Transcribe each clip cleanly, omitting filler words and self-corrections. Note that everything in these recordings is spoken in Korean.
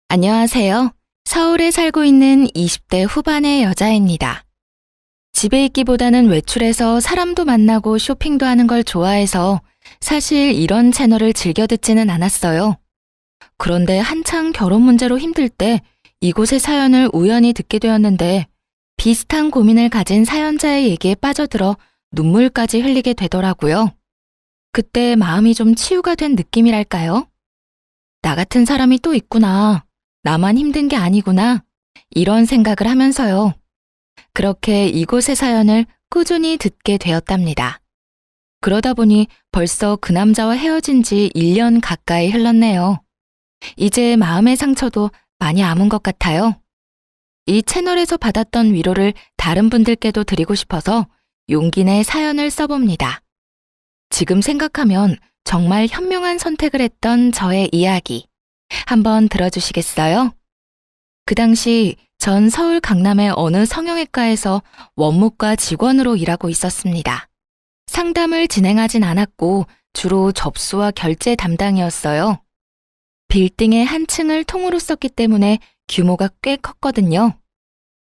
안녕하세요. 서울에 살고 있는 20대 후반의 여자입니다. 집에 있기보다는 외출해서 사람도 만나고 쇼핑도 하는 걸 좋아해서 사실 이런 채널을 즐겨 듣지는 않았어요. 그런데 한창 결혼 문제로 힘들 때 이곳의 사연을 우연히 듣게 되었는데 비슷한 고민을 가진 사연자의 얘기에 빠져들어 눈물까지 흘리게 되더라고요. 그때 마음이 좀 치유가 된 느낌이랄까요? 나 같은 사람이 또 있구나. 나만 힘든 게 아니구나. 이런 생각을 하면서요. 그렇게 이곳의 사연을 꾸준히 듣게 되었답니다. 그러다 보니 벌써 그 남자와 헤어진 지 1년 가까이 흘렀네요. 이제 마음의 상처도 많이 아문 것 같아요. 이 채널에서 받았던 위로를 다른 분들께도 드리고 싶어서 용기 내 사연을 써봅니다. 지금 생각하면 정말 현명한 선택을 했던 저의 이야기. 한번 들어주시겠어요? 그 당시 전 서울 강남의 어느 성형외과에서 원무과 직원으로 일하고 있었습니다. 상담을 진행하진 않았고 주로 접수와 결제 담당이었어요. 빌딩의 한 층을 통으로 썼기 때문에 규모가 꽤 컸거든요.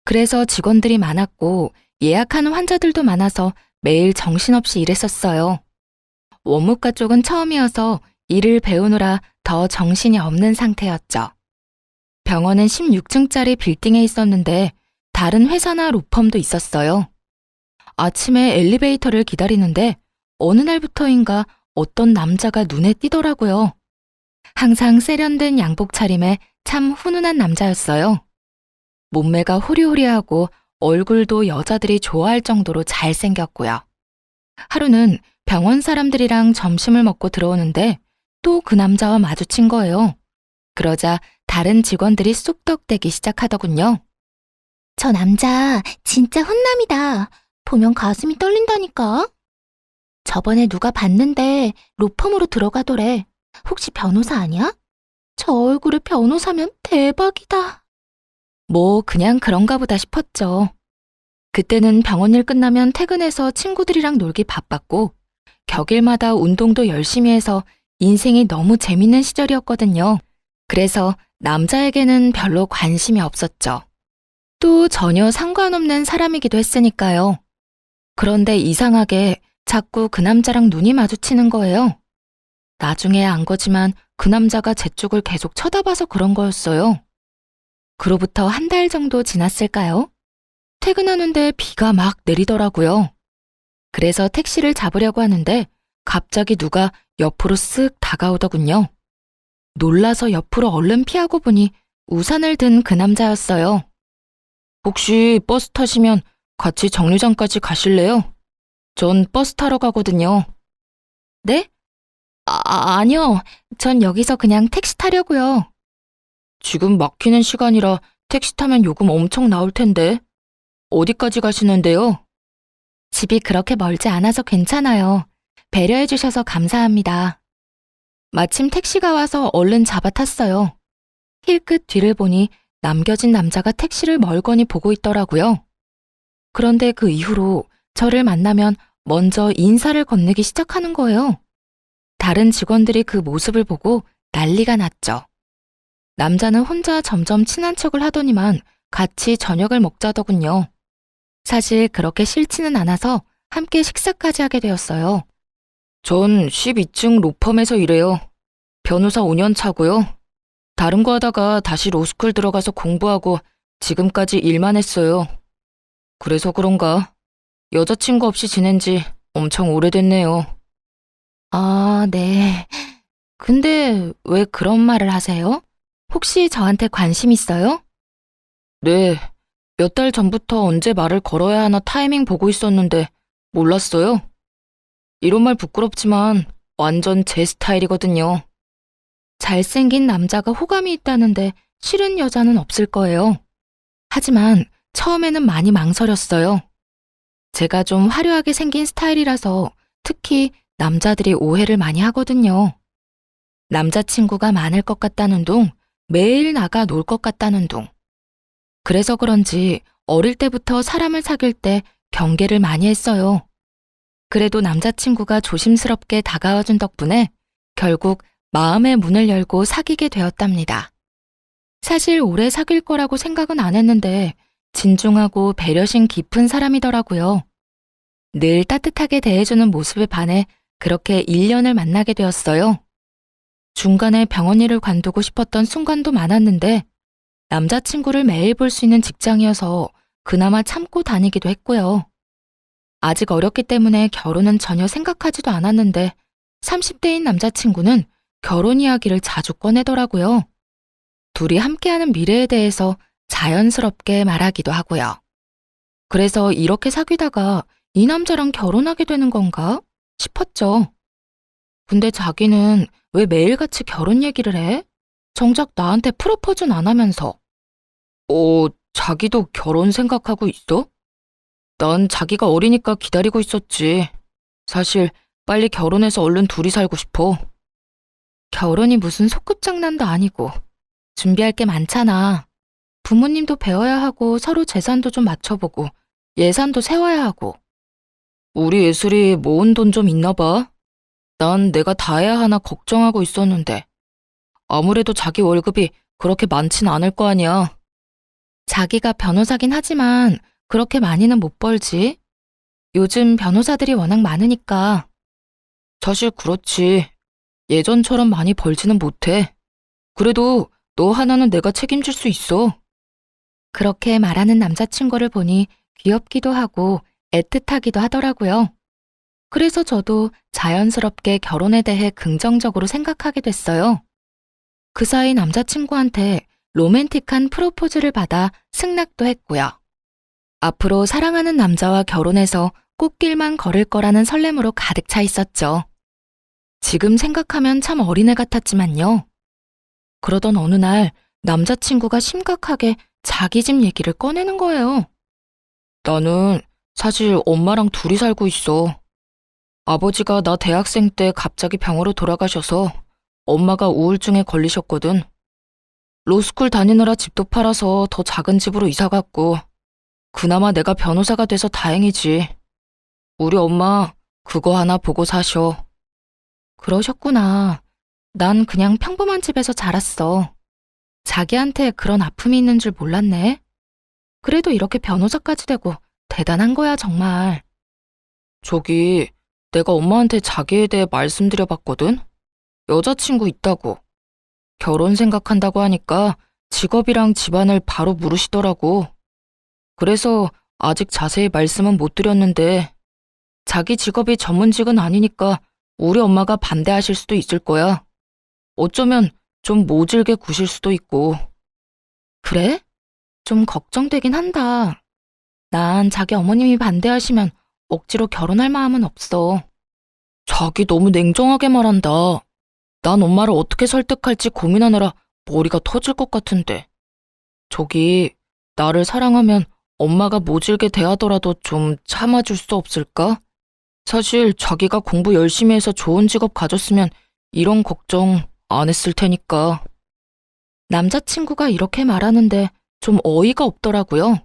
그래서 직원들이 많았고 예약하는 환자들도 많아서 매일 정신없이 일했었어요. 원무과 쪽은 처음이어서 일을 배우느라 더 정신이 없는 상태였죠. 병원은 16층짜리 빌딩에 있었는데 다른 회사나 로펌도 있었어요. 아침에 엘리베이터를 기다리는데 어느 날부터인가 어떤 남자가 눈에 띄더라고요. 항상 세련된 양복 차림에 참 훈훈한 남자였어요. 몸매가 호리호리하고 얼굴도 여자들이 좋아할 정도로 잘생겼고요. 하루는 병원 사람들이랑 점심을 먹고 들어오는데 또 그 남자와 마주친 거예요. 그러자 다른 직원들이 쑥덕대기 시작하더군요. 저 남자 진짜 훈남이다. 보면 가슴이 떨린다니까. 저번에 누가 봤는데 로펌으로 들어가더래. 혹시 변호사 아니야? 저 얼굴에 변호사면 대박이다. 뭐 그냥 그런가 보다 싶었죠. 그때는 병원 일 끝나면 퇴근해서 친구들이랑 놀기 바빴고 격일마다 운동도 열심히 해서 인생이 너무 재밌는 시절이었거든요. 그래서 남자에게는 별로 관심이 없었죠. 또 전혀 상관없는 사람이기도 했으니까요. 그런데 이상하게 자꾸 그 남자랑 눈이 마주치는 거예요. 나중에 안 거지만 그 남자가 제 쪽을 계속 쳐다봐서 그런 거였어요. 그로부터 한 달 정도 지났을까요? 퇴근하는데 비가 막 내리더라고요. 그래서 택시를 잡으려고 하는데 갑자기 누가 옆으로 쓱 다가오더군요. 놀라서 옆으로 얼른 피하고 보니 우산을 든 그 남자였어요. 혹시 버스 타시면 같이 정류장까지 가실래요? 전 버스 타러 가거든요. 네? 아니요. 전 여기서 그냥 택시 타려고요. 지금 막히는 시간이라 택시 타면 요금 엄청 나올 텐데. 어디까지 가시는데요? 집이 그렇게 멀지 않아서 괜찮아요. 배려해 주셔서 감사합니다. 마침 택시가 와서 얼른 잡아 탔어요. 힐끗 뒤를 보니 남겨진 남자가 택시를 멀거니 보고 있더라고요. 그런데 그 이후로 저를 만나면 먼저 인사를 건네기 시작하는 거예요. 다른 직원들이 그 모습을 보고 난리가 났죠. 남자는 혼자 점점 친한 척을 하더니만 같이 저녁을 먹자더군요. 사실 그렇게 싫지는 않아서 함께 식사까지 하게 되었어요. 전 12층 로펌에서 일해요. 변호사 5년 차고요. 다른 거 하다가 다시 로스쿨 들어가서 공부하고 지금까지 일만 했어요. 그래서 그런가 여자친구 없이 지낸 지 엄청 오래됐네요. 아, 네. 근데 왜 그런 말을 하세요? 혹시 저한테 관심 있어요? 네. 몇 달 전부터 언제 말을 걸어야 하나 타이밍 보고 있었는데 몰랐어요. 이런 말 부끄럽지만 완전 제 스타일이거든요. 잘생긴 남자가 호감이 있다는데 싫은 여자는 없을 거예요. 하지만 처음에는 많이 망설였어요. 제가 좀 화려하게 생긴 스타일이라서 특히 남자들이 오해를 많이 하거든요. 남자친구가 많을 것 같다는 둥, 매일 나가 놀 것 같다는 둥. 그래서 그런지 어릴 때부터 사람을 사귈 때 경계를 많이 했어요. 그래도 남자친구가 조심스럽게 다가와준 덕분에 결국 마음의 문을 열고 사귀게 되었답니다. 사실 오래 사귈 거라고 생각은 안 했는데 진중하고 배려심 깊은 사람이더라고요. 늘 따뜻하게 대해주는 모습에 반해 그렇게 1년을 만나게 되었어요. 중간에 병원 일을 관두고 싶었던 순간도 많았는데 남자친구를 매일 볼 수 있는 직장이어서 그나마 참고 다니기도 했고요. 아직 어렸기 때문에 결혼은 전혀 생각하지도 않았는데 30대인 남자친구는 결혼 이야기를 자주 꺼내더라고요. 둘이 함께하는 미래에 대해서 자연스럽게 말하기도 하고요. 그래서 이렇게 사귀다가 이 남자랑 결혼하게 되는 건가 싶었죠. 근데 자기는 왜 매일같이 결혼 얘기를 해? 정작 나한테 프로포즈는 안 하면서. 자기도 결혼 생각하고 있어? 난 자기가 어리니까 기다리고 있었지. 사실 빨리 결혼해서 얼른 둘이 살고 싶어. 결혼이 무슨 소꿉장난도 아니고 준비할 게 많잖아. 부모님도 배워야 하고 서로 재산도 좀 맞춰보고 예산도 세워야 하고. 우리 예슬이 모은 돈 좀 있나 봐. 난 내가 다 해야 하나 걱정하고 있었는데 아무래도 자기 월급이 그렇게 많진 않을 거 아니야. 자기가 변호사긴 하지만 그렇게 많이는 못 벌지. 요즘 변호사들이 워낙 많으니까. 사실 그렇지. 예전처럼 많이 벌지는 못해. 그래도 너 하나는 내가 책임질 수 있어. 그렇게 말하는 남자친구를 보니 귀엽기도 하고 애틋하기도 하더라고요. 그래서 저도 자연스럽게 결혼에 대해 긍정적으로 생각하게 됐어요. 그 사이 남자친구한테 로맨틱한 프로포즈를 받아 승낙도 했고요. 앞으로 사랑하는 남자와 결혼해서 꽃길만 걸을 거라는 설렘으로 가득 차 있었죠. 지금 생각하면 참 어린애 같았지만요. 그러던 어느 날 남자친구가 심각하게 자기 집 얘기를 꺼내는 거예요. 나는 사실 엄마랑 둘이 살고 있어. 아버지가 나 대학생 때 갑자기 병으로 돌아가셔서 엄마가 우울증에 걸리셨거든. 로스쿨 다니느라 집도 팔아서 더 작은 집으로 이사 갔고 그나마 내가 변호사가 돼서 다행이지. 우리 엄마 그거 하나 보고 사셔. 그러셨구나. 난 그냥 평범한 집에서 자랐어. 자기한테 그런 아픔이 있는 줄 몰랐네. 그래도 이렇게 변호사까지 되고 대단한 거야, 정말. 저기, 내가 엄마한테 자기에 대해 말씀드려봤거든? 여자친구 있다고. 결혼 생각한다고 하니까 직업이랑 집안을 바로 물으시더라고. 그래서 아직 자세히 말씀은 못 드렸는데 자기 직업이 전문직은 아니니까 우리 엄마가 반대하실 수도 있을 거야. 어쩌면 좀 모질게 구실 수도 있고. 그래? 좀 걱정되긴 한다. 난 자기 어머님이 반대하시면 억지로 결혼할 마음은 없어. 자기 너무 냉정하게 말한다. 난 엄마를 어떻게 설득할지 고민하느라 머리가 터질 것 같은데. 저기, 나를 사랑하면 엄마가 모질게 대하더라도 좀 참아줄 수 없을까? 사실 자기가 공부 열심히 해서 좋은 직업 가졌으면 이런 걱정 안 했을 테니까. 남자친구가 이렇게 말하는데 좀 어이가 없더라고요.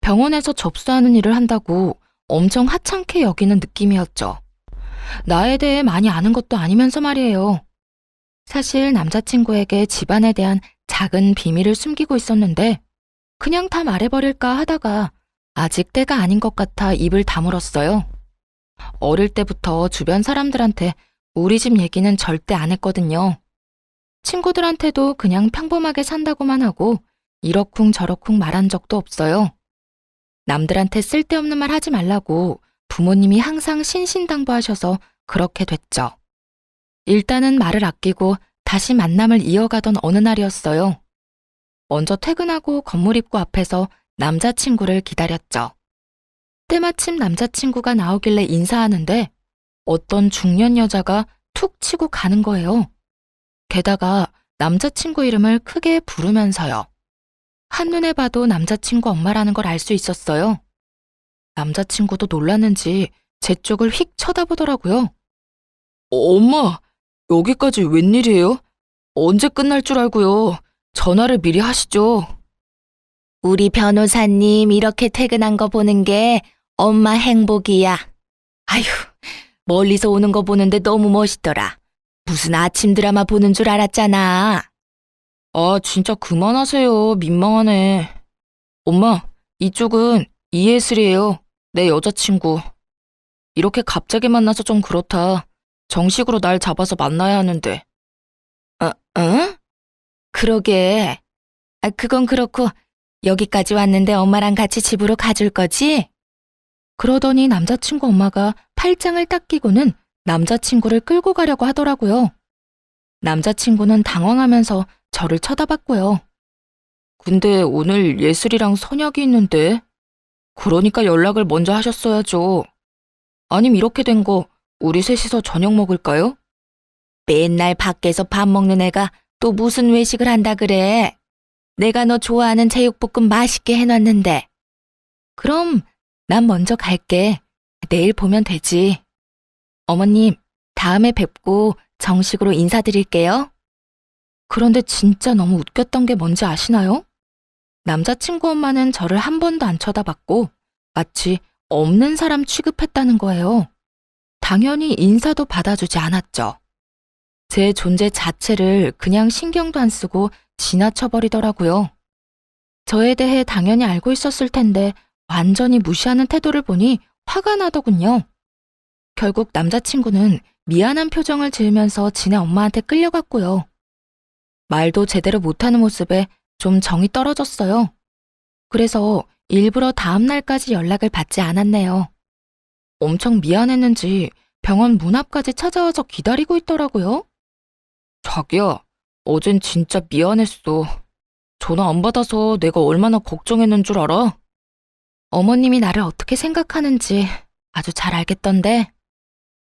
병원에서 접수하는 일을 한다고 엄청 하찮게 여기는 느낌이었죠. 나에 대해 많이 아는 것도 아니면서 말이에요. 사실 남자친구에게 집안에 대한 작은 비밀을 숨기고 있었는데 그냥 다 말해버릴까 하다가 아직 때가 아닌 것 같아 입을 다물었어요. 어릴 때부터 주변 사람들한테 우리 집 얘기는 절대 안 했거든요. 친구들한테도 그냥 평범하게 산다고만 하고 이러쿵저러쿵 말한 적도 없어요. 남들한테 쓸데없는 말 하지 말라고 부모님이 항상 신신당부하셔서 그렇게 됐죠. 일단은 말을 아끼고 다시 만남을 이어가던 어느 날이었어요. 먼저 퇴근하고 건물 입구 앞에서 남자친구를 기다렸죠. 때마침 남자친구가 나오길래 인사하는데 어떤 중년 여자가 툭 치고 가는 거예요. 게다가 남자친구 이름을 크게 부르면서요. 한눈에 봐도 남자친구 엄마라는 걸 알 수 있었어요. 남자친구도 놀랐는지 제 쪽을 휙 쳐다보더라고요. 엄마, 여기까지 웬일이에요? 언제 끝날 줄 알고요. 전화를 미리 하시죠. 우리 변호사님 이렇게 퇴근한 거 보는 게 엄마 행복이야. 아휴, 멀리서 오는 거 보는데 너무 멋있더라. 무슨 아침 드라마 보는 줄 알았잖아. 아, 진짜 그만하세요. 민망하네. 엄마, 이쪽은 이예슬이에요. 내 여자친구. 이렇게 갑자기 만나서 좀 그렇다. 정식으로 날 잡아서 만나야 하는데. 응? 그러게. 그건 그렇고, 여기까지 왔는데 엄마랑 같이 집으로 가줄 거지? 그러더니 남자친구 엄마가 팔짱을 딱 끼고는 남자친구를 끌고 가려고 하더라고요. 남자친구는 당황하면서 저를 쳐다봤고요. 근데 오늘 예슬이랑 선약이 있는데? 그러니까 연락을 먼저 하셨어야죠. 아님 이렇게 된 거 우리 셋이서 저녁 먹을까요? 맨날 밖에서 밥 먹는 애가 또 무슨 외식을 한다 그래? 내가 너 좋아하는 제육볶음 맛있게 해놨는데. 그럼 난 먼저 갈게. 내일 보면 되지. 어머님, 다음에 뵙고 정식으로 인사드릴게요. 그런데 진짜 너무 웃겼던 게 뭔지 아시나요? 남자친구 엄마는 저를 한 번도 안 쳐다봤고 마치 없는 사람 취급했다는 거예요. 당연히 인사도 받아주지 않았죠. 제 존재 자체를 그냥 신경도 안 쓰고 지나쳐버리더라고요. 저에 대해 당연히 알고 있었을 텐데 완전히 무시하는 태도를 보니 화가 나더군요. 결국 남자친구는 미안한 표정을 지으면서 지네 엄마한테 끌려갔고요. 말도 제대로 못하는 모습에 좀 정이 떨어졌어요. 그래서 일부러 다음 날까지 연락을 받지 않았네요. 엄청 미안했는지 병원 문 앞까지 찾아와서 기다리고 있더라고요. 자기야, 어젠 진짜 미안했어. 전화 안 받아서 내가 얼마나 걱정했는 줄 알아? 어머님이 나를 어떻게 생각하는지 아주 잘 알겠던데.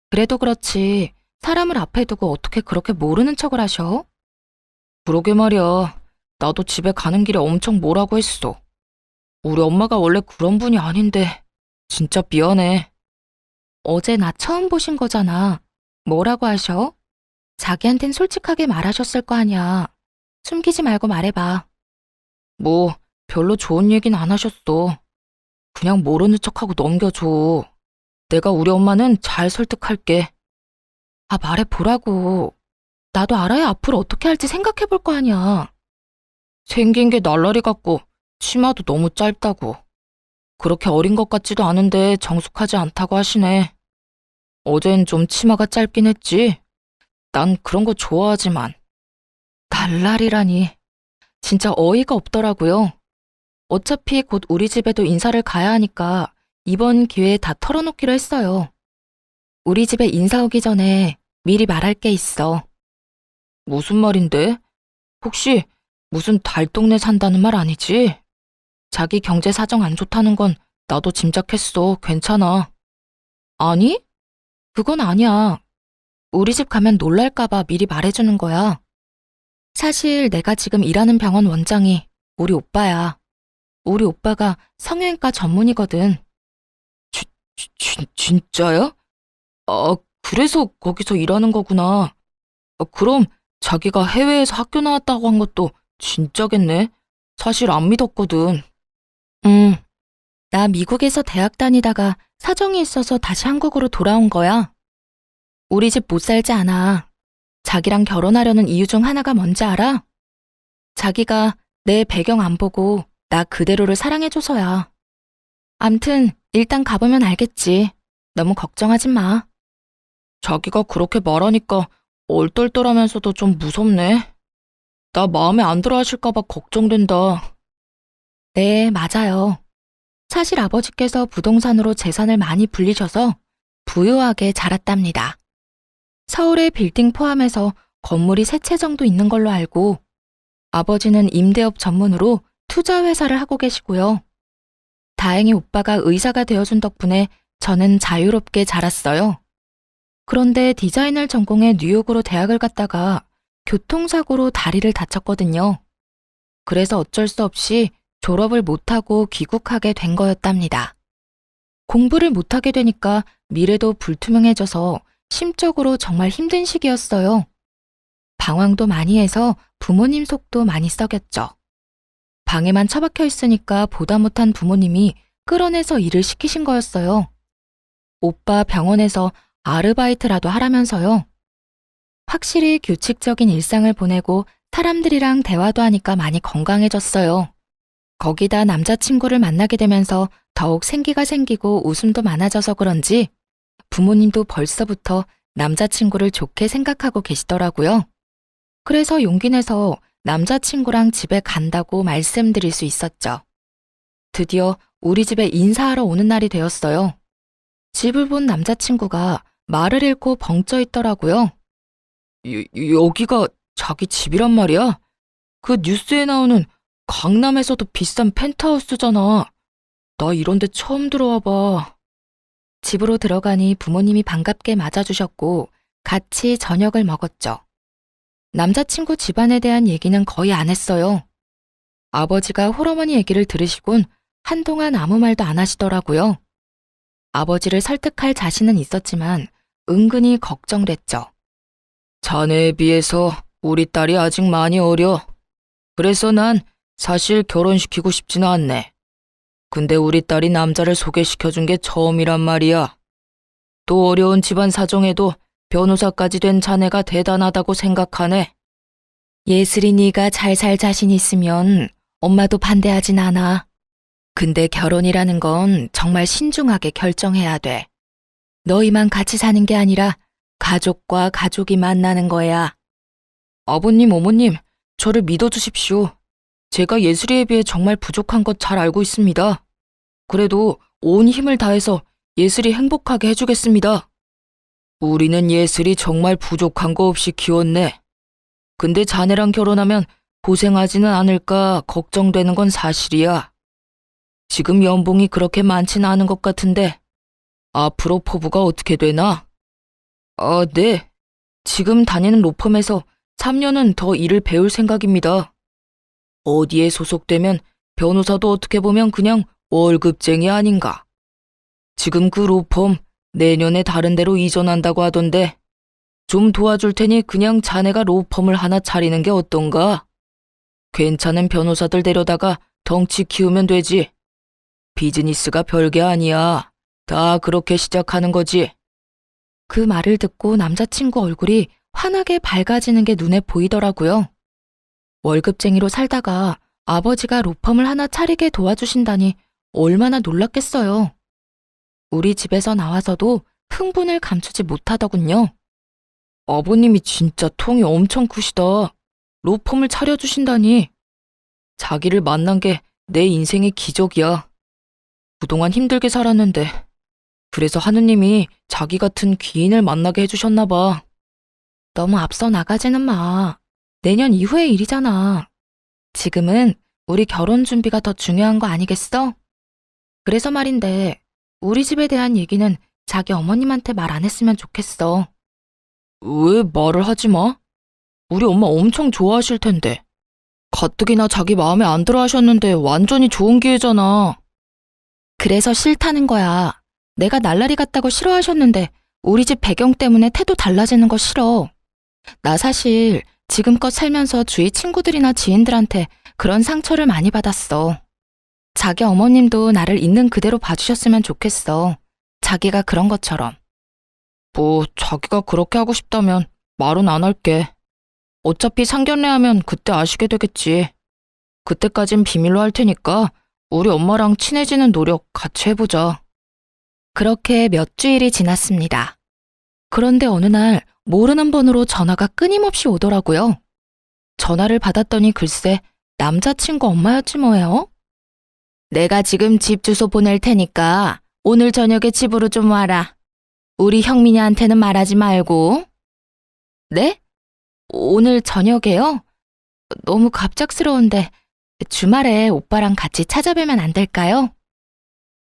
그래도 그렇지 사람을 앞에 두고 어떻게 그렇게 모르는 척을 하셔? 그러게 말이야. 나도 집에 가는 길에 엄청 뭐라고 했어. 우리 엄마가 원래 그런 분이 아닌데 진짜 미안해. 어제 나 처음 보신 거잖아. 뭐라고 하셔? 자기한텐 솔직하게 말하셨을 거 아니야. 숨기지 말고 말해봐. 뭐 별로 좋은 얘기는 안 하셨어. 그냥 모르는 척하고 넘겨줘. 내가 우리 엄마는 잘 설득할게. 아, 말해보라고. 나도 알아야 앞으로 어떻게 할지 생각해 볼 거 아니야. 생긴 게 날라리 같고 치마도 너무 짧다고. 그렇게 어린 것 같지도 않은데 정숙하지 않다고 하시네. 어젠 좀 치마가 짧긴 했지. 난 그런 거 좋아하지만. 날라리라니. 진짜 어이가 없더라고요. 어차피 곧 우리 집에도 인사를 가야 하니까 이번 기회에 다 털어놓기로 했어요. 우리 집에 인사 오기 전에 미리 말할 게 있어. 무슨 말인데? 혹시 무슨 달동네 산다는 말 아니지? 자기 경제 사정 안 좋다는 건 나도 짐작했어. 괜찮아. 아니? 그건 아니야. 우리 집 가면 놀랄까봐 미리 말해주는 거야. 사실 내가 지금 일하는 병원 원장이 우리 오빠야. 우리 오빠가 성형외과 전문이거든. 진짜야? 아, 그래서 거기서 일하는 거구나. 그럼 자기가 해외에서 학교 나왔다고 한 것도 진짜겠네? 사실 안 믿었거든. 응, 나 미국에서 대학 다니다가 사정이 있어서 다시 한국으로 돌아온 거야. 우리 집 못 살지 않아. 자기랑 결혼하려는 이유 중 하나가 뭔지 알아? 자기가 내 배경 안 보고 나 그대로를 사랑해줘서야. 암튼 일단 가보면 알겠지. 너무 걱정하지 마. 자기가 그렇게 말하니까 얼떨떨하면서도 좀 무섭네. 나 마음에 안 들어 하실까봐 걱정된다. 네, 맞아요. 사실 아버지께서 부동산으로 재산을 많이 불리셔서 부유하게 자랐답니다. 서울의 빌딩 포함해서 건물이 3채 정도 있는 걸로 알고 아버지는 임대업 전문으로 투자회사를 하고 계시고요. 다행히 오빠가 의사가 되어준 덕분에 저는 자유롭게 자랐어요. 그런데 디자인을 전공해 뉴욕으로 대학을 갔다가 교통사고로 다리를 다쳤거든요. 그래서 어쩔 수 없이 졸업을 못하고 귀국하게 된 거였답니다. 공부를 못하게 되니까 미래도 불투명해져서 심적으로 정말 힘든 시기였어요. 방황도 많이 해서 부모님 속도 많이 썩였죠. 방에만 처박혀 있으니까 보다 못한 부모님이 끌어내서 일을 시키신 거였어요. 오빠 병원에서 아르바이트라도 하라면서요. 확실히 규칙적인 일상을 보내고 사람들이랑 대화도 하니까 많이 건강해졌어요. 거기다 남자친구를 만나게 되면서 더욱 생기가 생기고 웃음도 많아져서 그런지 부모님도 벌써부터 남자친구를 좋게 생각하고 계시더라고요. 그래서 용기 내서 남자친구랑 집에 간다고 말씀드릴 수 있었죠. 드디어 우리 집에 인사하러 오는 날이 되었어요. 집을 본 남자친구가 말을 잃고 벙쪄 있더라고요. 여기가 자기 집이란 말이야? 그 뉴스에 나오는 강남에서도 비싼 펜트하우스잖아. 나 이런 데 처음 들어와 봐. 집으로 들어가니 부모님이 반갑게 맞아주셨고 같이 저녁을 먹었죠. 남자친구 집안에 대한 얘기는 거의 안 했어요. 아버지가 홀어머니 얘기를 들으시곤 한동안 아무 말도 안 하시더라고요. 아버지를 설득할 자신은 있었지만 은근히 걱정됐죠. 자네에 비해서 우리 딸이 아직 많이 어려. 그래서 난 사실 결혼시키고 싶지는 않네. 근데 우리 딸이 남자를 소개시켜준 게 처음이란 말이야. 또 어려운 집안 사정에도 변호사까지 된 자네가 대단하다고 생각하네. 예슬이 네가 잘 살 자신 있으면 엄마도 반대하진 않아. 근데 결혼이라는 건 정말 신중하게 결정해야 돼. 너희만 같이 사는 게 아니라 가족과 가족이 만나는 거야. 아버님, 어머님, 저를 믿어주십시오. 제가 예슬이에 비해 정말 부족한 것 잘 알고 있습니다. 그래도 온 힘을 다해서 예슬이 행복하게 해주겠습니다. 우리는 예슬이 정말 부족한 거 없이 키웠네. 근데 자네랑 결혼하면 고생하지는 않을까 걱정되는 건 사실이야. 지금 연봉이 그렇게 많지는 않은 것 같은데 앞으로 포부가 어떻게 되나? 네. 지금 다니는 로펌에서 3년은 더 일을 배울 생각입니다. 어디에 소속되면 변호사도 어떻게 보면 그냥 월급쟁이 아닌가. 지금 그 로펌 내년에 다른 데로 이전한다고 하던데 좀 도와줄 테니 그냥 자네가 로펌을 하나 차리는 게 어떤가? 괜찮은 변호사들 데려다가 덩치 키우면 되지. 비즈니스가 별게 아니야. 다 그렇게 시작하는 거지. 그 말을 듣고 남자친구 얼굴이 환하게 밝아지는 게 눈에 보이더라고요. 월급쟁이로 살다가 아버지가 로펌을 하나 차리게 도와주신다니 얼마나 놀랐겠어요. 우리 집에서 나와서도 흥분을 감추지 못하더군요. 아버님이 진짜 통이 엄청 크시다. 로펌을 차려주신다니. 자기를 만난 게 내 인생의 기적이야. 그동안 힘들게 살았는데 그래서 하느님이 자기 같은 귀인을 만나게 해주셨나 봐. 너무 앞서 나가지는 마. 내년 이후의 일이잖아. 지금은 우리 결혼 준비가 더 중요한 거 아니겠어? 그래서 말인데 우리 집에 대한 얘기는 자기 어머님한테 말 안 했으면 좋겠어. 왜 말을 하지 마? 우리 엄마 엄청 좋아하실 텐데. 가뜩이나 자기 마음에 안 들어 하셨는데 완전히 좋은 기회잖아. 그래서 싫다는 거야. 내가 날라리 같다고 싫어하셨는데 우리 집 배경 때문에 태도 달라지는 거 싫어. 나 사실 지금껏 살면서 주위 친구들이나 지인들한테 그런 상처를 많이 받았어. 자기 어머님도 나를 있는 그대로 봐주셨으면 좋겠어. 자기가 그런 것처럼. 뭐 자기가 그렇게 하고 싶다면 말은 안 할게. 어차피 상견례하면 그때 아시게 되겠지. 그때까진 비밀로 할 테니까 우리 엄마랑 친해지는 노력 같이 해보자. 그렇게 몇 주일이 지났습니다. 그런데 어느 날 모르는 번호로 전화가 끊임없이 오더라고요. 전화를 받았더니 글쎄 남자친구 엄마였지 뭐예요. 내가 지금 집 주소 보낼 테니까 오늘 저녁에 집으로 좀 와라. 우리 형민이한테는 말하지 말고. 네? 오늘 저녁에요? 너무 갑작스러운데 주말에 오빠랑 같이 찾아뵈면 안 될까요?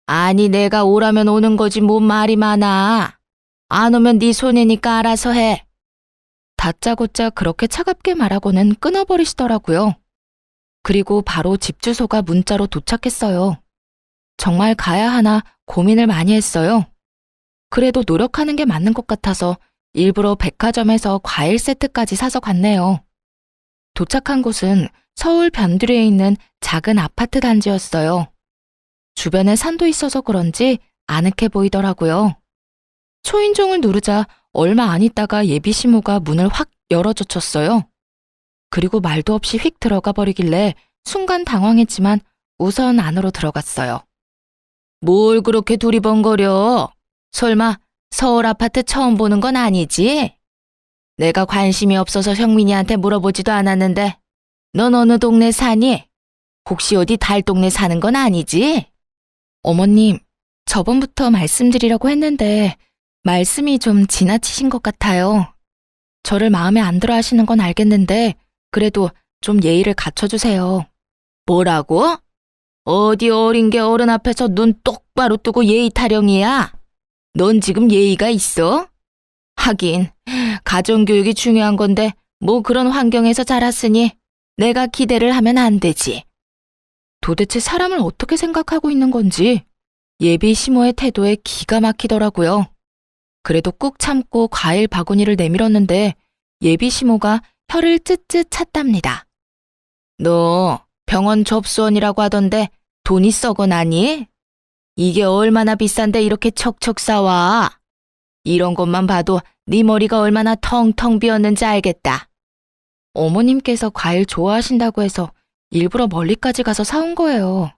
아니 내가 오라면 오는 거지 뭔 말이 많아. 안 오면 네 손해니까 알아서 해. 다짜고짜 그렇게 차갑게 말하고는 끊어버리시더라고요. 그리고 바로 집 주소가 문자로 도착했어요. 정말 가야 하나 고민을 많이 했어요. 그래도 노력하는 게 맞는 것 같아서 일부러 백화점에서 과일 세트까지 사서 갔네요. 도착한 곳은 서울 변두리에 있는 작은 아파트 단지였어요. 주변에 산도 있어서 그런지 아늑해 보이더라고요. 초인종을 누르자 얼마 안 있다가 예비 시모가 문을 확 열어젖혔어요. 그리고 말도 없이 휙 들어가 버리길래 순간 당황했지만 우선 안으로 들어갔어요. 뭘 그렇게 두리번거려? 설마 서울 아파트 처음 보는 건 아니지? 내가 관심이 없어서 형민이한테 물어보지도 않았는데 넌 어느 동네 사니? 혹시 어디 달 동네 사는 건 아니지? 어머님, 저번부터 말씀드리려고 했는데 말씀이 좀 지나치신 것 같아요. 저를 마음에 안 들어 하시는 건 알겠는데 그래도 좀 예의를 갖춰주세요. 뭐라고? 어디 어린 게 어른 앞에서 눈 똑바로 뜨고 예의 타령이야? 넌 지금 예의가 있어? 하긴 가정교육이 중요한 건데 뭐 그런 환경에서 자랐으니 내가 기대를 하면 안 되지. 도대체 사람을 어떻게 생각하고 있는 건지 예비 시모의 태도에 기가 막히더라고요. 그래도 꾹 참고 과일 바구니를 내밀었는데 예비 시모가 혀를 쯧쯧 찼답니다. 너 병원 접수원이라고 하던데 돈이 썩어나니? 이게 얼마나 비싼데 이렇게 척척 싸와? 이런 것만 봐도 네 머리가 얼마나 텅텅 비었는지 알겠다. 어머님께서 과일 좋아하신다고 해서 일부러 멀리까지 가서 사온 거예요.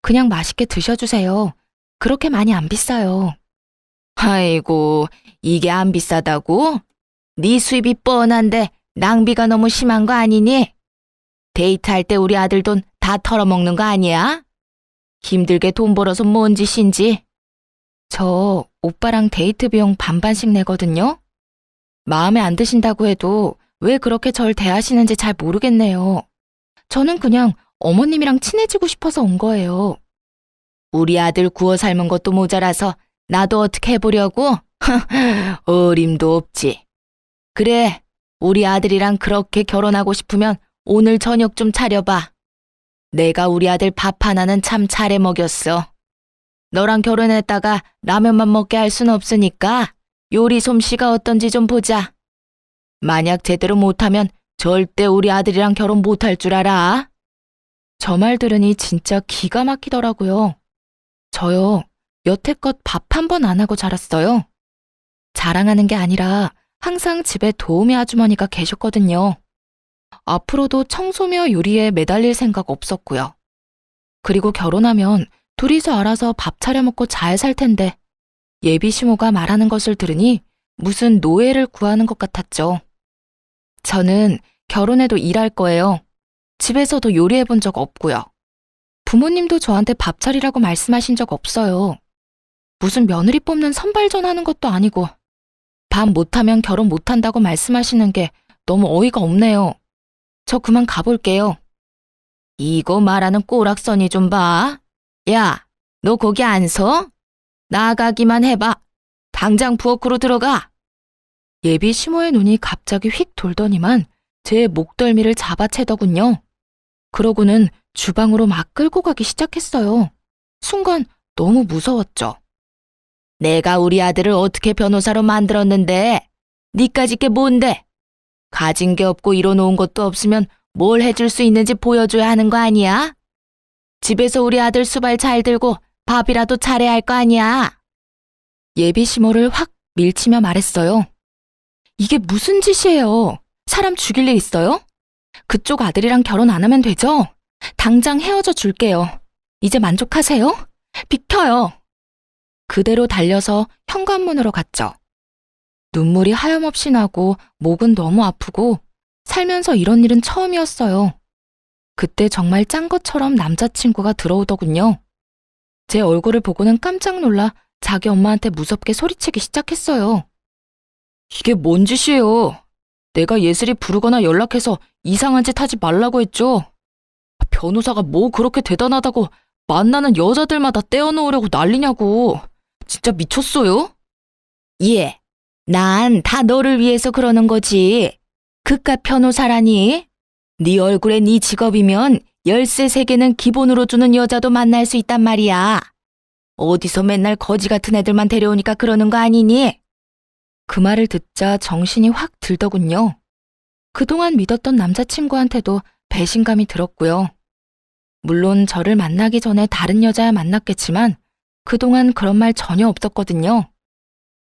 그냥 맛있게 드셔주세요. 그렇게 많이 안 비싸요. 아이고, 이게 안 비싸다고? 네 수입이 뻔한데 낭비가 너무 심한 거 아니니? 데이트할 때 우리 아들 돈 다 털어먹는 거 아니야? 힘들게 돈 벌어서 뭔 짓인지. 저 오빠랑 데이트 비용 반반씩 내거든요. 마음에 안 드신다고 해도 왜 그렇게 절 대하시는지 잘 모르겠네요. 저는 그냥 어머님이랑 친해지고 싶어서 온 거예요. 우리 아들 구워 삶은 것도 모자라서 나도 어떻게 해보려고? 어림도 없지. 그래, 우리 아들이랑 그렇게 결혼하고 싶으면 오늘 저녁 좀 차려봐. 내가 우리 아들 밥 하나는 참 잘해 먹였어. 너랑 결혼했다가 라면만 먹게 할 순 없으니까 요리 솜씨가 어떤지 좀 보자. 만약 제대로 못하면 절대 우리 아들이랑 결혼 못할 줄 알아. 저 말 들으니 진짜 기가 막히더라고요. 저요, 여태껏 밥 한 번 안 하고 자랐어요. 자랑하는 게 아니라 항상 집에 도우미 아주머니가 계셨거든요. 앞으로도 청소며 요리에 매달릴 생각 없었고요. 그리고 결혼하면 둘이서 알아서 밥 차려 먹고 잘 살 텐데 예비 시모가 말하는 것을 들으니 무슨 노예를 구하는 것 같았죠. 저는 결혼해도 일할 거예요. 집에서도 요리해 본 적 없고요. 부모님도 저한테 밥 차리라고 말씀하신 적 없어요. 무슨 며느리 뽑는 선발전 하는 것도 아니고 밥 못하면 결혼 못한다고 말씀하시는 게 너무 어이가 없네요. 저 그만 가볼게요. 이거 말하는 꼬락서니 좀 봐. 야, 너 거기 안 서? 나가기만 해봐. 당장 부엌으로 들어가. 예비 시모의 눈이 갑자기 휙 돌더니만 제 목덜미를 잡아채더군요. 그러고는 주방으로 막 끌고 가기 시작했어요. 순간 너무 무서웠죠. 내가 우리 아들을 어떻게 변호사로 만들었는데 니까짓 게 뭔데? 가진 게 없고 이뤄놓은 것도 없으면 뭘 해줄 수 있는지 보여줘야 하는 거 아니야? 집에서 우리 아들 수발 잘 들고 밥이라도 잘해야 할 거 아니야? 예비 시모를 확 밀치며 말했어요. 이게 무슨 짓이에요? 사람 죽일 일 있어요? 그쪽 아들이랑 결혼 안 하면 되죠? 당장 헤어져 줄게요. 이제 만족하세요? 비켜요. 그대로 달려서 현관문으로 갔죠. 눈물이 하염없이 나고 목은 너무 아프고 살면서 이런 일은 처음이었어요. 그때 정말 짠 것처럼 남자친구가 들어오더군요. 제 얼굴을 보고는 깜짝 놀라 자기 엄마한테 무섭게 소리치기 시작했어요. 이게 뭔 짓이에요? 내가 예슬이 부르거나 연락해서 이상한 짓 하지 말라고 했죠? 변호사가 뭐 그렇게 대단하다고 만나는 여자들마다 떼어놓으려고 난리냐고. 진짜 미쳤어요? 예, 난 다 너를 위해서 그러는 거지. 그깟 변호사라니? 네 얼굴에 네 직업이면 열쇠 3개는 기본으로 주는 여자도 만날 수 있단 말이야. 어디서 맨날 거지 같은 애들만 데려오니까 그러는 거 아니니? 그 말을 듣자 정신이 확 들더군요. 그동안 믿었던 남자친구한테도 배신감이 들었고요. 물론 저를 만나기 전에 다른 여자야 만났겠지만 그동안 그런 말 전혀 없었거든요.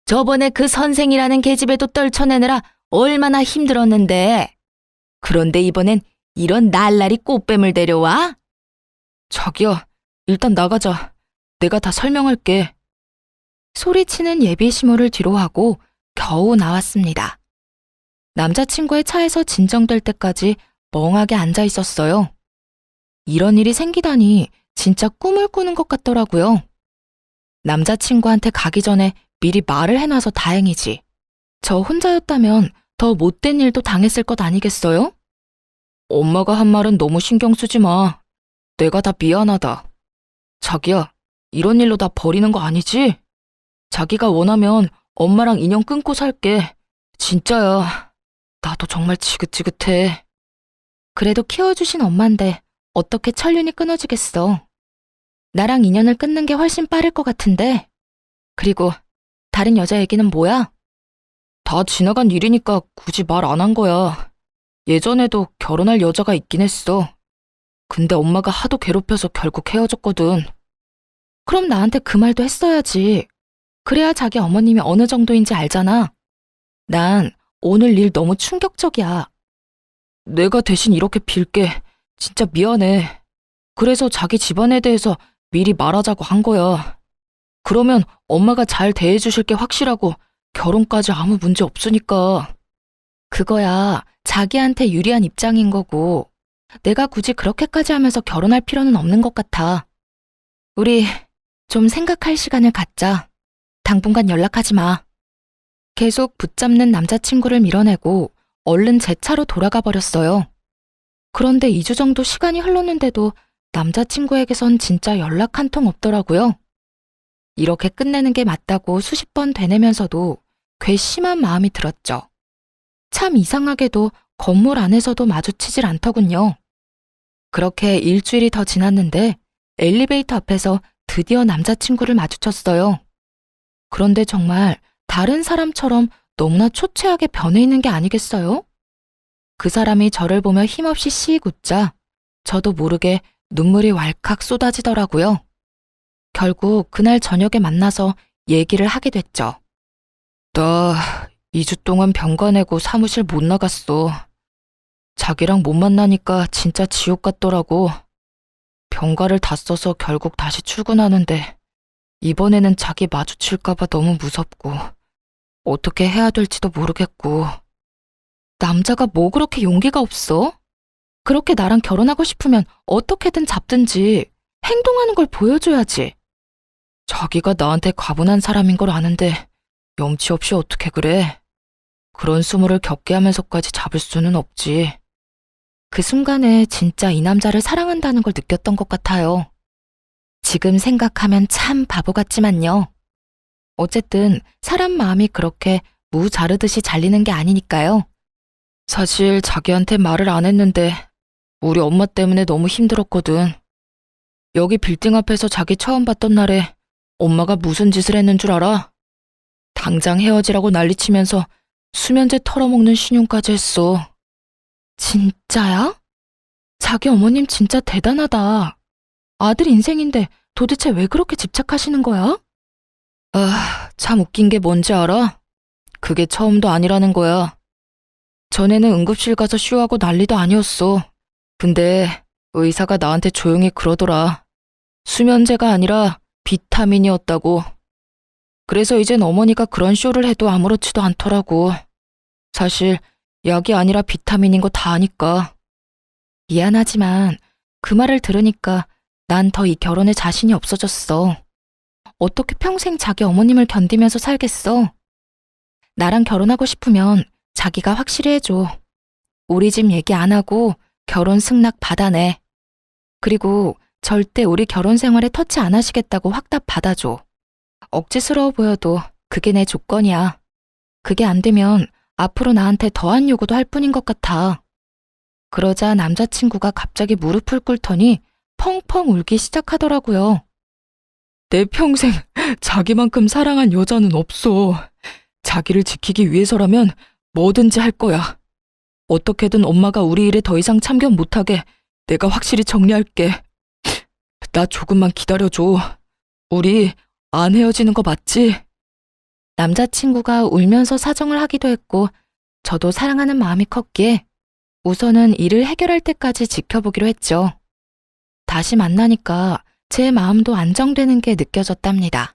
저번에 그 선생이라는 계집애도 떨쳐내느라 얼마나 힘들었는데 그런데 이번엔 이런 날라리 꽃뱀을 데려와? 자기야, 일단 나가자. 내가 다 설명할게. 소리치는 예비 시모를 뒤로 하고 겨우 나왔습니다. 남자친구의 차에서 진정될 때까지 멍하게 앉아 있었어요. 이런 일이 생기다니 진짜 꿈을 꾸는 것 같더라고요. 남자친구한테 가기 전에 미리 말을 해놔서 다행이지. 저 혼자였다면 더 못된 일도 당했을 것 아니겠어요? 엄마가 한 말은 너무 신경 쓰지 마. 내가 다 미안하다. 자기야, 이런 일로 나 버리는 거 아니지? 자기가 원하면 엄마랑 인연 끊고 살게. 진짜야. 나도 정말 지긋지긋해. 그래도 키워주신 엄만데 어떻게 천륜이 끊어지겠어. 나랑 인연을 끊는 게 훨씬 빠를 것 같은데. 그리고 다른 여자 얘기는 뭐야? 다 지나간 일이니까 굳이 말 안 한 거야. 예전에도 결혼할 여자가 있긴 했어. 근데 엄마가 하도 괴롭혀서 결국 헤어졌거든. 그럼 나한테 그 말도 했어야지. 그래야 자기 어머님이 어느 정도인지 알잖아. 난 오늘 일 너무 충격적이야. 내가 대신 이렇게 빌게. 진짜 미안해. 그래서 자기 집안에 대해서 미리 말하자고 한 거야. 그러면 엄마가 잘 대해주실 게 확실하고 결혼까지 아무 문제 없으니까. 그거야 자기한테 유리한 입장인 거고 내가 굳이 그렇게까지 하면서 결혼할 필요는 없는 것 같아. 우리 좀 생각할 시간을 갖자. 당분간 연락하지 마. 계속 붙잡는 남자친구를 밀어내고 얼른 제 차로 돌아가 버렸어요. 그런데 2주 정도 시간이 흘렀는데도 남자친구에게선 진짜 연락 한 통 없더라고요. 이렇게 끝내는 게 맞다고 수십 번 되뇌면서도 괘씸한 마음이 들었죠. 참 이상하게도 건물 안에서도 마주치질 않더군요. 그렇게 일주일이 더 지났는데 엘리베이터 앞에서 드디어 남자친구를 마주쳤어요. 그런데 정말 다른 사람처럼 너무나 초췌하게 변해 있는 게 아니겠어요? 그 사람이 저를 보며 힘없이 씩 웃자 저도 모르게 눈물이 왈칵 쏟아지더라고요. 결국 그날 저녁에 만나서 얘기를 하게 됐죠. 나 2주 동안 병가 내고 사무실 못 나갔어. 자기랑 못 만나니까 진짜 지옥 같더라고. 병가를 다 써서 결국 다시 출근하는데 이번에는 자기 마주칠까봐 너무 무섭고 어떻게 해야 될지도 모르겠고. 남자가 뭐 그렇게 용기가 없어? 그렇게 나랑 결혼하고 싶으면 어떻게든 잡든지 행동하는 걸 보여줘야지. 자기가 나한테 과분한 사람인 걸 아는데 염치 없이 어떻게 그래? 그런 수모를 겪게 하면서까지 잡을 수는 없지. 그 순간에 진짜 이 남자를 사랑한다는 걸 느꼈던 것 같아요. 지금 생각하면 참 바보 같지만요. 어쨌든 사람 마음이 그렇게 무 자르듯이 잘리는 게 아니니까요. 사실 자기한테 말을 안 했는데 우리 엄마 때문에 너무 힘들었거든. 여기 빌딩 앞에서 자기 처음 봤던 날에 엄마가 무슨 짓을 했는 줄 알아? 당장 헤어지라고 난리치면서 수면제 털어먹는 신용까지 했어. 진짜야? 자기 어머님 진짜 대단하다. 아들 인생인데 도대체 왜 그렇게 집착하시는 거야? 아, 참 웃긴 게 뭔지 알아? 그게 처음도 아니라는 거야. 전에는 응급실 가서 쉬하고 난리도 아니었어. 근데 의사가 나한테 조용히 그러더라. 수면제가 아니라 비타민이었다고. 그래서 이젠 어머니가 그런 쇼를 해도 아무렇지도 않더라고. 사실 약이 아니라 비타민인 거 다 아니까. 미안하지만 그 말을 들으니까 난 더 이 결혼에 자신이 없어졌어. 어떻게 평생 자기 어머님을 견디면서 살겠어? 나랑 결혼하고 싶으면 자기가 확실히 해줘. 우리 집 얘기 안 하고 결혼 승낙 받아내. 그리고 절대 우리 결혼 생활에 터치 안 하시겠다고 확답 받아줘. 억지스러워 보여도 그게 내 조건이야. 그게 안 되면 앞으로 나한테 더한 요구도 할 뿐인 것 같아. 그러자 남자친구가 갑자기 무릎을 꿇더니 펑펑 울기 시작하더라고요. 내 평생 자기만큼 사랑한 여자는 없어. 자기를 지키기 위해서라면 뭐든지 할 거야. 어떻게든 엄마가 우리 일에 더 이상 참견 못하게 내가 확실히 정리할게. 나 조금만 기다려줘. 우리 안 헤어지는 거 맞지? 남자친구가 울면서 사정을 하기도 했고 저도 사랑하는 마음이 컸기에 우선은 일을 해결할 때까지 지켜보기로 했죠. 다시 만나니까 제 마음도 안정되는 게 느껴졌답니다.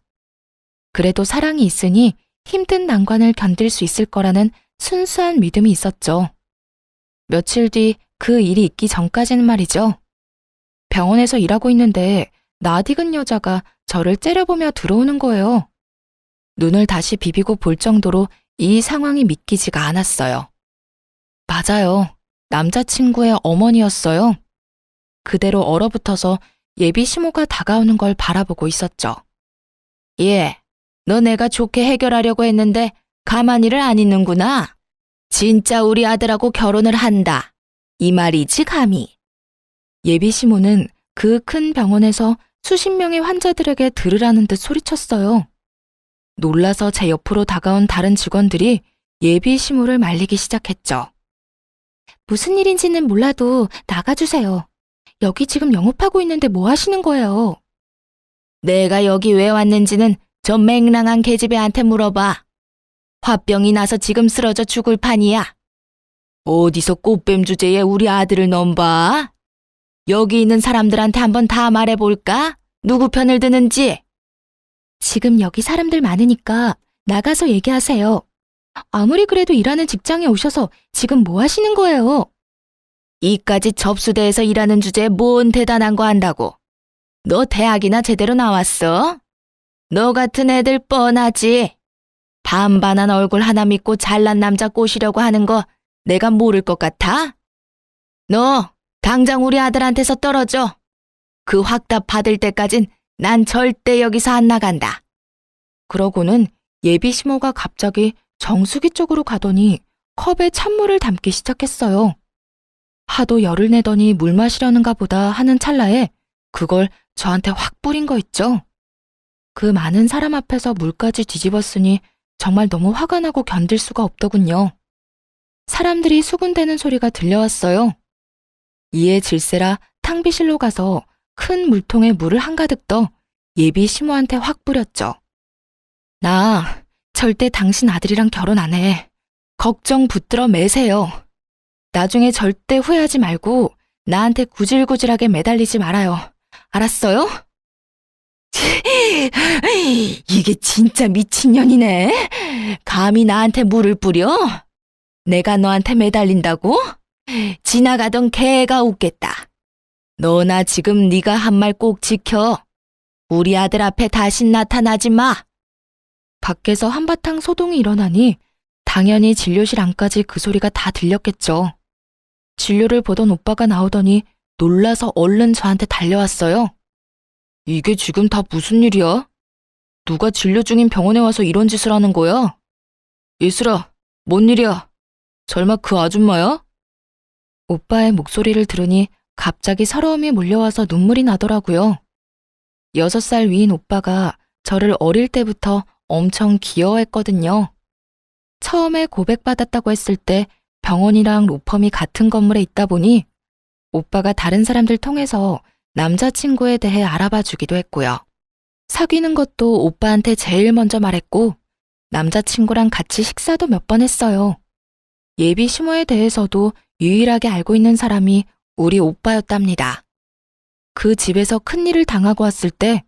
그래도 사랑이 있으니 힘든 난관을 견딜 수 있을 거라는 순수한 믿음이 있었죠. 며칠 뒤 그 일이 있기 전까지는 말이죠. 병원에서 일하고 있는데 낯익은 여자가 저를 째려보며 들어오는 거예요. 눈을 다시 비비고 볼 정도로 이 상황이 믿기지가 않았어요. 맞아요. 남자친구의 어머니였어요. 그대로 얼어붙어서 예비 시모가 다가오는 걸 바라보고 있었죠. 예, 너 내가 좋게 해결하려고 했는데 가만히를 안 있는구나. 진짜 우리 아들하고 결혼을 한다. 이 말이지 감히. 예비 시모는 그 큰 병원에서 수십 명의 환자들에게 들으라는 듯 소리쳤어요. 놀라서 제 옆으로 다가온 다른 직원들이 예비 시모를 말리기 시작했죠. 무슨 일인지는 몰라도 나가주세요. 여기 지금 영업하고 있는데 뭐 하시는 거예요? 내가 여기 왜 왔는지는 저 맹랑한 계집애한테 물어봐. 화병이 나서 지금 쓰러져 죽을 판이야. 어디서 꽃뱀 주제에 우리 아들을 넘봐? 여기 있는 사람들한테 한번 다 말해볼까? 누구 편을 드는지. 지금 여기 사람들 많으니까 나가서 얘기하세요. 아무리 그래도 일하는 직장에 오셔서 지금 뭐 하시는 거예요? 이까지 접수대에서 일하는 주제에 뭔 대단한 거 한다고. 너 대학이나 제대로 나왔어? 너 같은 애들 뻔하지. 반반한 얼굴 하나 믿고 잘난 남자 꼬시려고 하는 거 내가 모를 것 같아? 너 당장 우리 아들한테서 떨어져. 그 확답 받을 때까진 난 절대 여기서 안 나간다. 그러고는 예비 시모가 갑자기 정수기 쪽으로 가더니 컵에 찬물을 담기 시작했어요. 하도 열을 내더니 물 마시려는가 보다 하는 찰나에 그걸 저한테 확 뿌린 거 있죠. 그 많은 사람 앞에서 물까지 뒤집었으니 정말 너무 화가 나고 견딜 수가 없더군요. 사람들이 수군대는 소리가 들려왔어요. 이에 질세라 탕비실로 가서 큰 물통에 물을 한가득 떠 예비 시모한테 확 뿌렸죠. 나 절대 당신 아들이랑 결혼 안 해. 걱정 붙들어 매세요. 나중에 절대 후회하지 말고 나한테 구질구질하게 매달리지 말아요. 알았어요? 이게 진짜 미친년이네. 감히 나한테 물을 뿌려? 내가 너한테 매달린다고? 지나가던 개가 웃겠다. 너나 지금 네가 한 말 꼭 지켜. 우리 아들 앞에 다시 나타나지 마. 밖에서 한바탕 소동이 일어나니 당연히 진료실 안까지 그 소리가 다 들렸겠죠. 진료를 보던 오빠가 나오더니 놀라서 얼른 저한테 달려왔어요. 이게 지금 다 무슨 일이야? 누가 진료 중인 병원에 와서 이런 짓을 하는 거야? 이슬아, 뭔 일이야? 설마 그 아줌마야? 오빠의 목소리를 들으니 갑자기 서러움이 몰려와서 눈물이 나더라고요. 6살 위인 오빠가 저를 어릴 때부터 엄청 귀여워했거든요. 처음에 고백받았다고 했을 때 병원이랑 로펌이 같은 건물에 있다 보니 오빠가 다른 사람들 통해서 남자친구에 대해 알아봐 주기도 했고요. 사귀는 것도 오빠한테 제일 먼저 말했고 남자친구랑 같이 식사도 몇 번 했어요. 예비 시모에 대해서도 유일하게 알고 있는 사람이 우리 오빠였답니다. 그 집에서 큰일을 당하고 왔을 때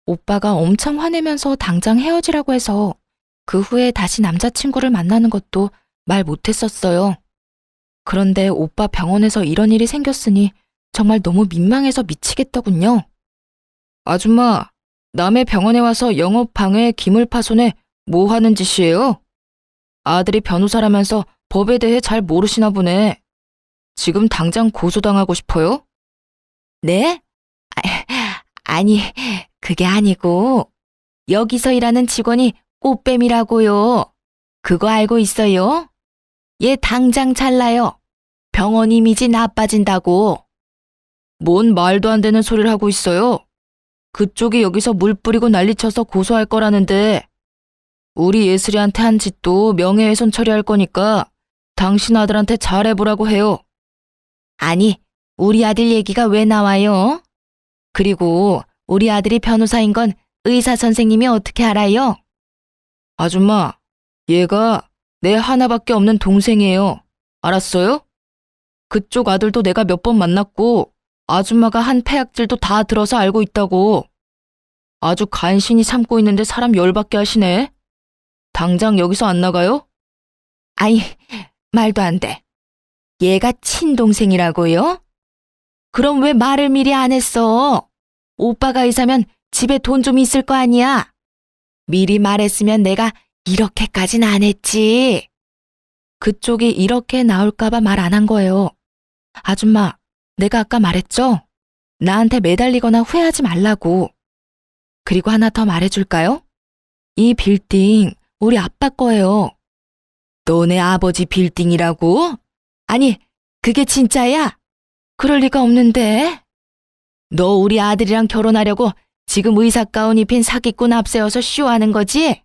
오빠가 엄청 화내면서 당장 헤어지라고 해서 그 후에 다시 남자친구를 만나는 것도 말 못했었어요. 그런데 오빠 병원에서 이런 일이 생겼으니 정말 너무 민망해서 미치겠더군요. 아줌마, 남의 병원에 와서 영업 방해, 기물 파손에 뭐 하는 짓이에요? 아들이 변호사라면서 법에 대해 잘 모르시나 보네. 지금 당장 고소당하고 싶어요? 네? 아니, 그게 아니고 여기서 일하는 직원이 꽃뱀이라고요. 그거 알고 있어요? 얘 당장 잘라요. 병원 이미지 나빠진다고. 뭔 말도 안 되는 소리를 하고 있어요. 그쪽이 여기서 물 뿌리고 난리쳐서 고소할 거라는데 우리 예슬이한테 한 짓도 명예훼손 처리할 거니까 당신 아들한테 잘해보라고 해요. 아니, 우리 아들 얘기가 왜 나와요? 그리고 우리 아들이 변호사인 건 의사 선생님이 어떻게 알아요? 아줌마, 얘가 내 하나밖에 없는 동생이에요. 알았어요? 그쪽 아들도 내가 몇 번 만났고 아줌마가 한 폐악질도 다 들어서 알고 있다고. 아주 간신히 참고 있는데 사람 열받게 하시네. 당장 여기서 안 나가요? 아이, 말도 안 돼. 얘가 친동생이라고요? 그럼 왜 말을 미리 안 했어? 오빠가 의사면 집에 돈 좀 있을 거 아니야? 미리 말했으면 내가 이렇게까진 안 했지. 그쪽이 이렇게 나올까봐 말 안 한 거예요. 아줌마, 내가 아까 말했죠? 나한테 매달리거나 후회하지 말라고. 그리고 하나 더 말해줄까요? 이 빌딩 우리 아빠 거예요. 너네 아버지 빌딩이라고? 아니, 그게 진짜야? 그럴 리가 없는데. 너 우리 아들이랑 결혼하려고 지금 의사 가운 입힌 사기꾼 앞세워서 쇼하는 거지?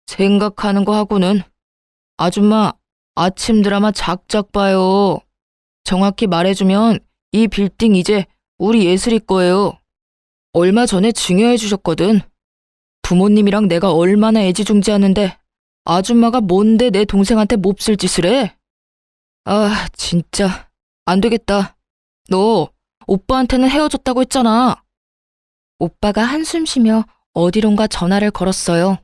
생각하는 거 하고는. 아줌마, 아침 드라마 작작 봐요. 정확히 말해주면 이 빌딩 이제 우리 예슬이 거예요. 얼마 전에 증여해 주셨거든. 부모님이랑 내가 얼마나 애지중지하는데 아줌마가 뭔데 내 동생한테 몹쓸 짓을 해? 아, 진짜 안 되겠다. 너 오빠한테는 헤어졌다고 했잖아. 오빠가 한숨 쉬며 어디론가 전화를 걸었어요.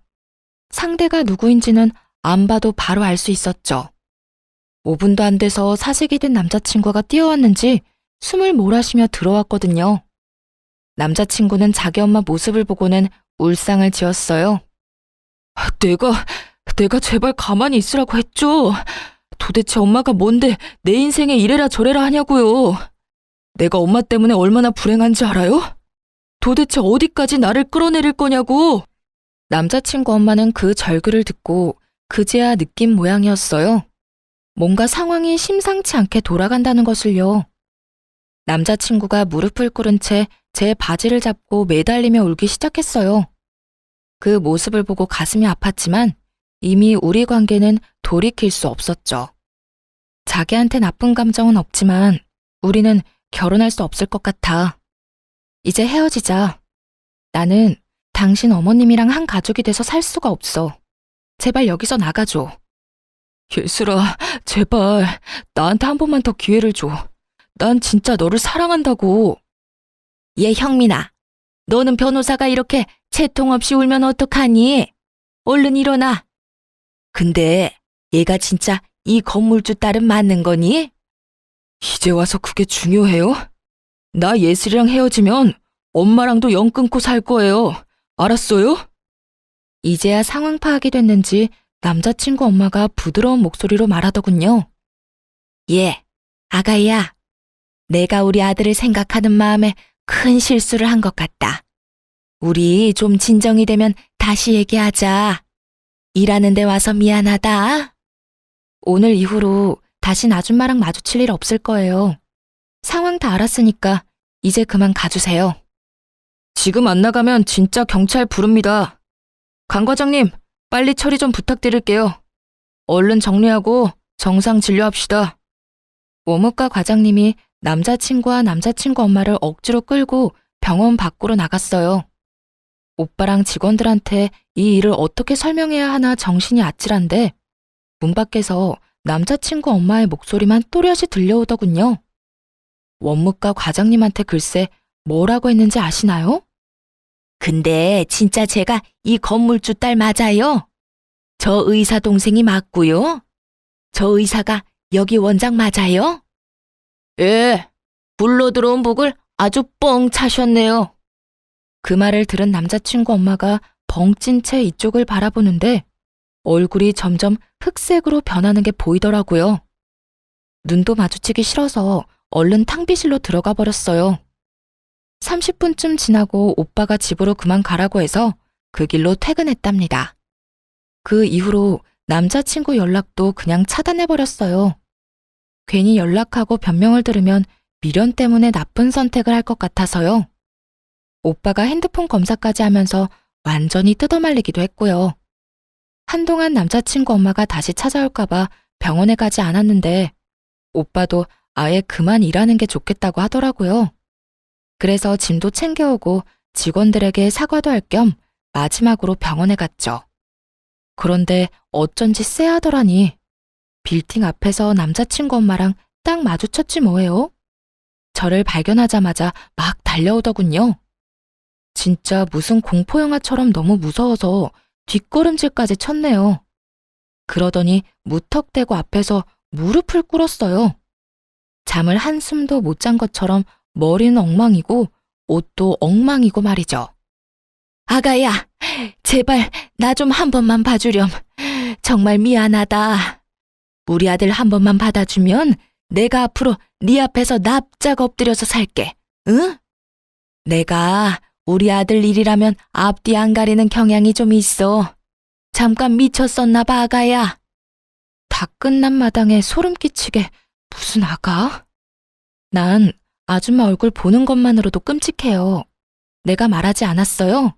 상대가 누구인지는 안 봐도 바로 알 수 있었죠. 5분도 안 돼서 사색이 된 남자친구가 뛰어왔는지 숨을 몰아쉬며 들어왔거든요. 남자친구는 자기 엄마 모습을 보고는 울상을 지었어요. 내가 제발 가만히 있으라고 했죠. 도대체 엄마가 뭔데 내 인생에 이래라 저래라 하냐고요. 내가 엄마 때문에 얼마나 불행한지 알아요? 도대체 어디까지 나를 끌어내릴 거냐고. 남자친구 엄마는 그 절규를 듣고 그제야 느낀 모양이었어요. 뭔가 상황이 심상치 않게 돌아간다는 것을요. 남자친구가 무릎을 꿇은 채 제 바지를 잡고 매달리며 울기 시작했어요. 그 모습을 보고 가슴이 아팠지만 이미 우리 관계는 돌이킬 수 없었죠. 자기한테 나쁜 감정은 없지만 우리는 결혼할 수 없을 것 같아. 이제 헤어지자. 나는 당신 어머님이랑 한 가족이 돼서 살 수가 없어. 제발 여기서 나가줘. 예슬아, 제발 나한테 한 번만 더 기회를 줘. 난 진짜 너를 사랑한다고. 얘 형민아, 너는 변호사가 이렇게 채통 없이 울면 어떡하니? 얼른 일어나. 근데 얘가 진짜 이 건물주 딸은 맞는 거니? 이제 와서 그게 중요해요? 나 예슬이랑 헤어지면 엄마랑도 연 끊고 살 거예요. 알았어요? 이제야 상황 파악이 됐는지 남자친구 엄마가 부드러운 목소리로 말하더군요. 예, 아가야. 내가 우리 아들을 생각하는 마음에 큰 실수를 한 것 같다. 우리 좀 진정이 되면 다시 얘기하자. 일하는 데 와서 미안하다. 오늘 이후로 다신 아줌마랑 마주칠 일 없을 거예요. 상황 다 알았으니까 이제 그만 가주세요. 지금 안 나가면 진짜 경찰 부릅니다. 강 과장님, 빨리 처리 좀 부탁드릴게요. 얼른 정리하고 정상 진료합시다. 원무과 과장님이 남자친구와 남자친구 엄마를 억지로 끌고 병원 밖으로 나갔어요. 오빠랑 직원들한테 이 일을 어떻게 설명해야 하나 정신이 아찔한데 문 밖에서 남자친구 엄마의 목소리만 또렷이 들려오더군요. 원무과 과장님한테 글쎄 뭐라고 했는지 아시나요? 근데 진짜 제가 이 건물주 딸 맞아요? 저 의사 동생이 맞고요? 저 의사가 여기 원장 맞아요? 예, 불러 들어온 복을 아주 뻥 차셨네요. 그 말을 들은 남자친구 엄마가 벙찐 채 이쪽을 바라보는데 얼굴이 점점 흑색으로 변하는 게 보이더라고요. 눈도 마주치기 싫어서 얼른 탕비실로 들어가 버렸어요. 30분쯤 지나고 오빠가 집으로 그만 가라고 해서 그 길로 퇴근했답니다. 그 이후로 남자친구 연락도 그냥 차단해버렸어요. 괜히 연락하고 변명을 들으면 미련 때문에 나쁜 선택을 할 것 같아서요. 오빠가 핸드폰 검사까지 하면서 완전히 뜯어말리기도 했고요. 한동안 남자친구 엄마가 다시 찾아올까봐 병원에 가지 않았는데 오빠도 아예 그만 일하는 게 좋겠다고 하더라고요. 그래서 짐도 챙겨오고 직원들에게 사과도 할 겸 마지막으로 병원에 갔죠. 그런데 어쩐지 쎄하더라니. 빌딩 앞에서 남자친구 엄마랑 딱 마주쳤지 뭐예요. 저를 발견하자마자 막 달려오더군요. 진짜 무슨 공포영화처럼 너무 무서워서 뒷걸음질까지 쳤네요. 그러더니 무턱대고 앞에서 무릎을 꿇었어요. 잠을 한숨도 못 잔 것처럼 머리는 엉망이고 옷도 엉망이고 말이죠. 아가야, 제발 나 좀 한 번만 봐주렴. 정말 미안하다. 우리 아들 한 번만 받아주면 내가 앞으로 네 앞에서 납작 엎드려서 살게. 응? 내가 우리 아들 일이라면 앞뒤 안 가리는 경향이 좀 있어. 잠깐 미쳤었나 봐, 아가야. 다 끝난 마당에 소름 끼치게 무슨 아가? 난 아줌마 얼굴 보는 것만으로도 끔찍해요. 내가 말하지 않았어요?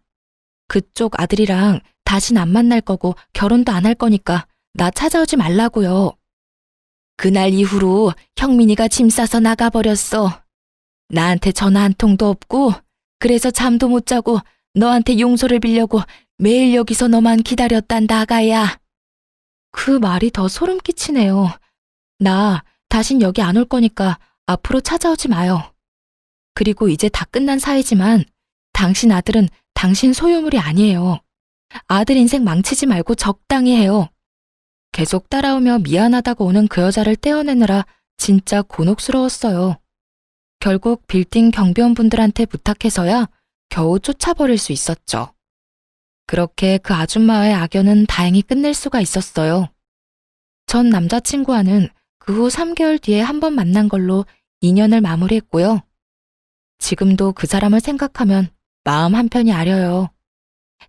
그쪽 아들이랑 다신 안 만날 거고 결혼도 안 할 거니까 나 찾아오지 말라고요. 그날 이후로 형민이가 짐 싸서 나가버렸어. 나한테 전화 한 통도 없고 그래서 잠도 못 자고 너한테 용서를 빌려고 매일 여기서 너만 기다렸단다, 아가야. 그 말이 더 소름 끼치네요. 나 다신 여기 안 올 거니까 앞으로 찾아오지 마요. 그리고 이제 다 끝난 사이지만 당신 아들은 당신 소유물이 아니에요. 아들 인생 망치지 말고 적당히 해요. 계속 따라오며 미안하다고 오는 그 여자를 떼어내느라 진짜 곤혹스러웠어요. 결국 빌딩 경비원분들한테 부탁해서야 겨우 쫓아버릴 수 있었죠. 그렇게 그 아줌마와의 악연은 다행히 끝낼 수가 있었어요. 전 남자친구와는 그 후 3개월 뒤에 한 번 만난 걸로 인연을 마무리했고요. 지금도 그 사람을 생각하면 마음 한편이 아려요.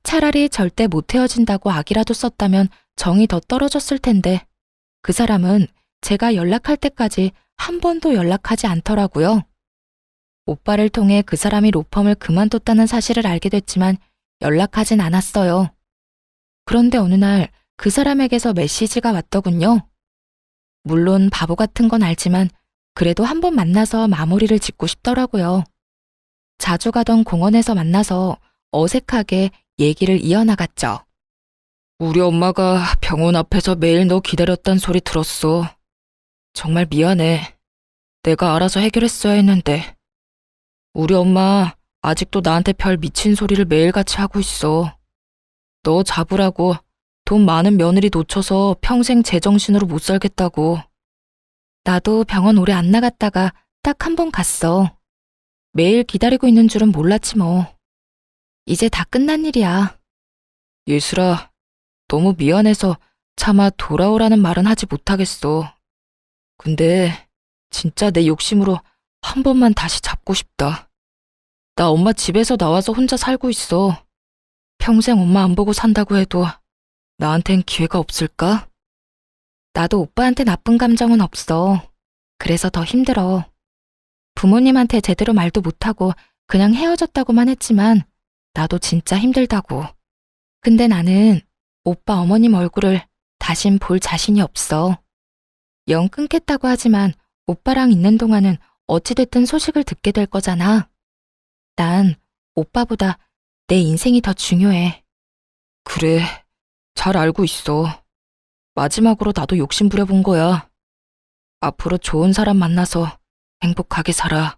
차라리 절대 못 헤어진다고 악이라도 썼다면 정이 더 떨어졌을 텐데 그 사람은 제가 연락할 때까지 한 번도 연락하지 않더라고요. 오빠를 통해 그 사람이 로펌을 그만뒀다는 사실을 알게 됐지만 연락하진 않았어요. 그런데 어느 날 그 사람에게서 메시지가 왔더군요. 물론 바보 같은 건 알지만 그래도 한 번 만나서 마무리를 짓고 싶더라고요. 자주 가던 공원에서 만나서 어색하게 얘기를 이어나갔죠. 우리 엄마가 병원 앞에서 매일 너 기다렸단 소리 들었어. 정말 미안해. 내가 알아서 해결했어야 했는데. 우리 엄마 아직도 나한테 별 미친 소리를 매일같이 하고 있어. 너 잡으라고 돈 많은 며느리 놓쳐서 평생 제정신으로 못 살겠다고. 나도 병원 오래 안 나갔다가 딱 한 번 갔어. 매일 기다리고 있는 줄은 몰랐지 뭐. 이제 다 끝난 일이야. 예슬아, 너무 미안해서 차마 돌아오라는 말은 하지 못하겠어. 근데 진짜 내 욕심으로 한 번만 다시 잡고 싶다. 나 엄마 집에서 나와서 혼자 살고 있어. 평생 엄마 안 보고 산다고 해도 나한텐 기회가 없을까? 나도 오빠한테 나쁜 감정은 없어. 그래서 더 힘들어. 부모님한테 제대로 말도 못하고 그냥 헤어졌다고만 했지만 나도 진짜 힘들다고. 근데 나는 오빠 어머님 얼굴을 다신 볼 자신이 없어. 영 끊겠다고 하지만 오빠랑 있는 동안은 어찌됐든 소식을 듣게 될 거잖아. 난 오빠보다 내 인생이 더 중요해. 그래, 잘 알고 있어. 마지막으로 나도 욕심 부려본 거야. 앞으로 좋은 사람 만나서 행복하게 살아.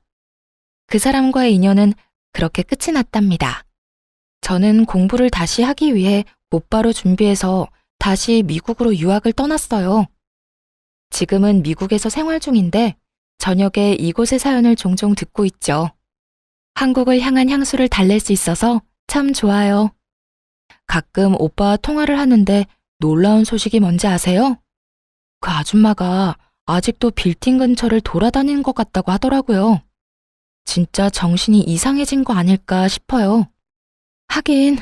그 사람과의 인연은 그렇게 끝이 났답니다. 저는 공부를 다시 하기 위해 곧바로 준비해서 다시 미국으로 유학을 떠났어요. 지금은 미국에서 생활 중인데 저녁에 이곳의 사연을 종종 듣고 있죠. 한국을 향한 향수를 달랠 수 있어서 참 좋아요. 가끔 오빠와 통화를 하는데 놀라운 소식이 뭔지 아세요? 그 아줌마가 아직도 빌딩 근처를 돌아다니는 것 같다고 하더라고요. 진짜 정신이 이상해진 거 아닐까 싶어요. 하긴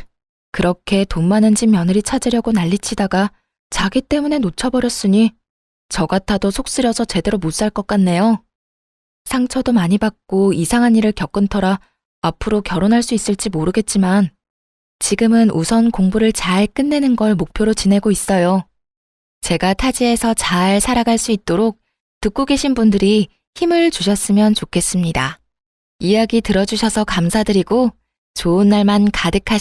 그렇게 돈 많은 집 며느리 찾으려고 난리치다가 자기 때문에 놓쳐버렸으니 저 같아도 속 쓰려서 제대로 못 살 것 같네요. 상처도 많이 받고 이상한 일을 겪은 터라 앞으로 결혼할 수 있을지 모르겠지만 지금은 우선 공부를 잘 끝내는 걸 목표로 지내고 있어요. 제가 타지에서 잘 살아갈 수 있도록 듣고 계신 분들이 힘을 주셨으면 좋겠습니다. 이야기 들어주셔서 감사드리고 좋은 날만 가득하시길